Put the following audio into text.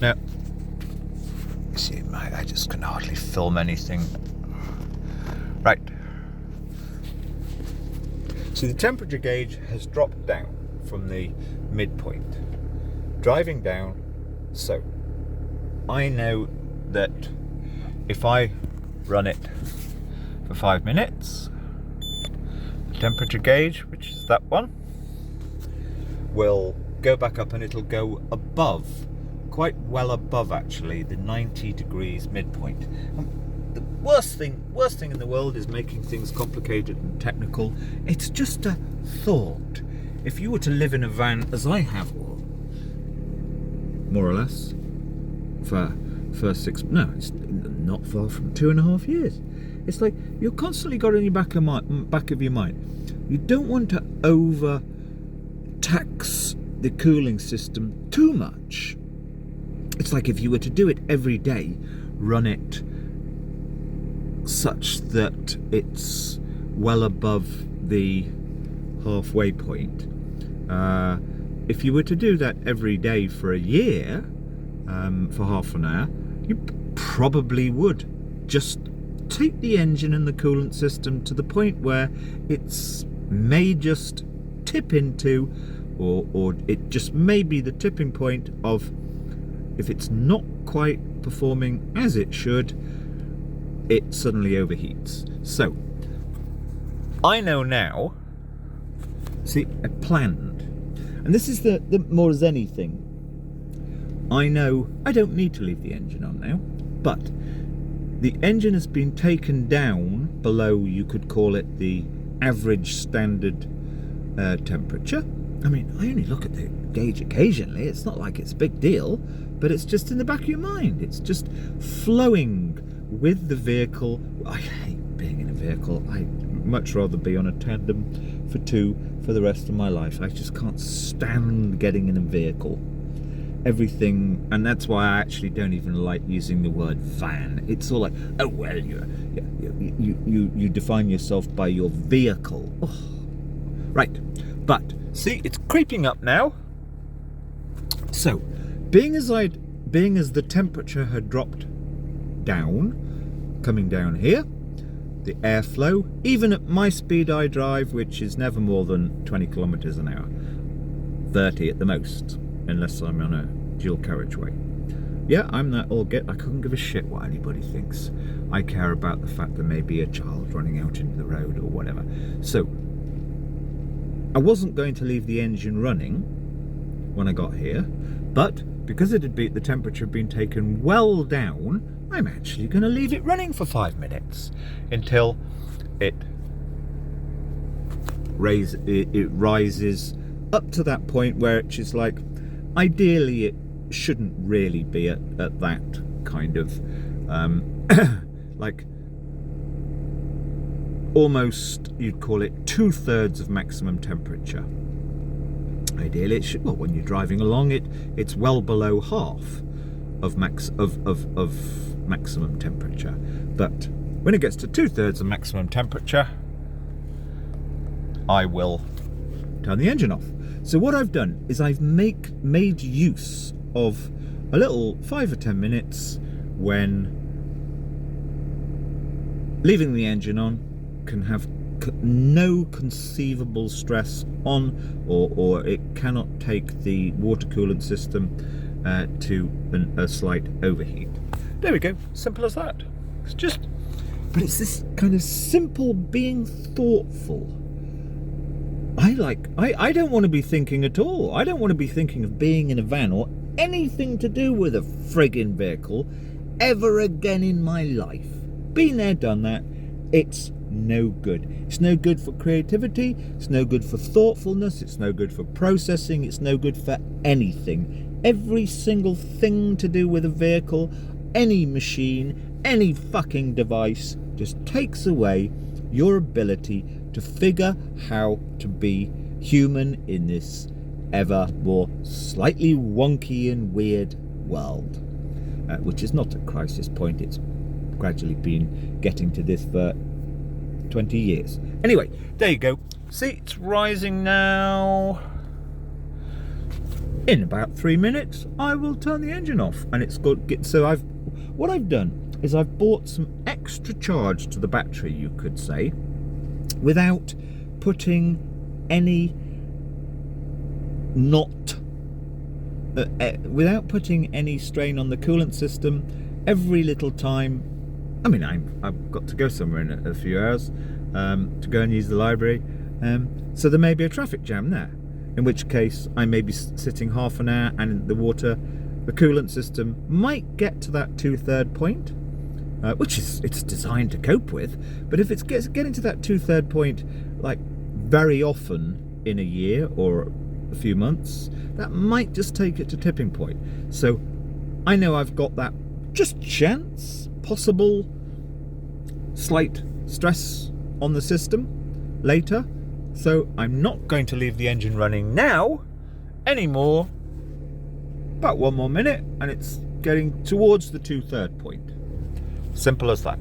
Now, see, I just can hardly film anything. Right. So the temperature gauge has dropped down from the midpoint. Driving down, so I know that if I run it for 5 minutes, the temperature gauge, which is that one, will go back up and it'll go above, quite well above actually, the 90 degrees midpoint. The worst thing in the world is making things complicated and technical. It's just a thought. If you were to live in a van, as I have, more or less, for it's not far from 2.5 years. It's like you're constantly got in your back of your mind. You don't want to over tax the cooling system too much. It's like if you were to do it every day, run it such that it's well above the halfway point. If you were to do that every day for a year, for half an hour, you probably would just take the engine and the coolant system to the point where it's may just tip into, or it just may be the tipping point of, if it's not quite performing as it should, it suddenly overheats. So I know now, see, I planned, and this is the more as anything, I know I don't need to leave the engine on now, but the engine has been taken down below, you could call it the average standard temperature. I mean, I only look at the gauge occasionally, it's not like it's a big deal, but it's just in the back of your mind. It's just flowing with the vehicle. I hate being in a vehicle. I'd much rather be on a tandem for two for the rest of my life. I just can't stand getting in a vehicle. Everything, and that's why I actually don't even like using the word van. It's all like, oh well, you define yourself by your vehicle. Oh. Right, but see, it's creeping up now. So, being as the temperature had dropped down, coming down here, the airflow, even at my speed I drive, which is never more than 20 kilometers an hour, 30 at the most, unless I'm on a dual carriageway. Yeah, I'm that all get. I couldn't give a shit what anybody thinks. I care about the fact there may be a child running out into the road or whatever. So, I wasn't going to leave the engine running when I got here, but because the temperature had been taken well down, I'm actually going to leave it running for 5 minutes until it rises up to that point where it's just like, ideally it shouldn't really be at that kind of like almost, you'd call it 2/3 of maximum temperature. Ideally it should, well, when you're driving along, it's well below half of maximum temperature, but when it gets to 2/3 of maximum temperature, I will turn the engine off. So what I've done is I've made use of a little 5 or 10 minutes when leaving the engine on can have no conceivable stress on, or it cannot take the water coolant system to a slight overheat. There we go, simple as that. But it's this kind of simple being thoughtful. I don't want to be thinking at all. I don't want to be thinking of being in a van or anything to do with a friggin' vehicle ever again in my life. Been there, done that. It's no good. It's no good for creativity. It's no good for thoughtfulness. It's no good for processing. It's no good for anything. Every single thing to do with a vehicle, any machine, any fucking device just takes away your ability to figure how to be human in this ever more slightly wonky and weird world, which is not a crisis point. It's gradually been getting to this for 20 years. Anyway, there you go. See, it's rising now. in about 3 minutes, I will turn the engine off, and it's got. So what I've done is I've bought some extra charge to the battery, you could say, without putting any without putting any strain on the coolant system. Every little time, I mean, I've got to go somewhere in a few hours to go and use the library, so there may be a traffic jam there, in which case I may be sitting half an hour, and the coolant system might get to that 2/3 point, which it's designed to cope with. But if it's getting to that 2/3 point, like very often in a year or a few months, that might just take it to tipping point. So I know I've got that just chance, possible slight stress on the system later. So I'm not going to leave the engine running now anymore. About 1 more minute and it's getting towards the 2/3 point. Simple as that.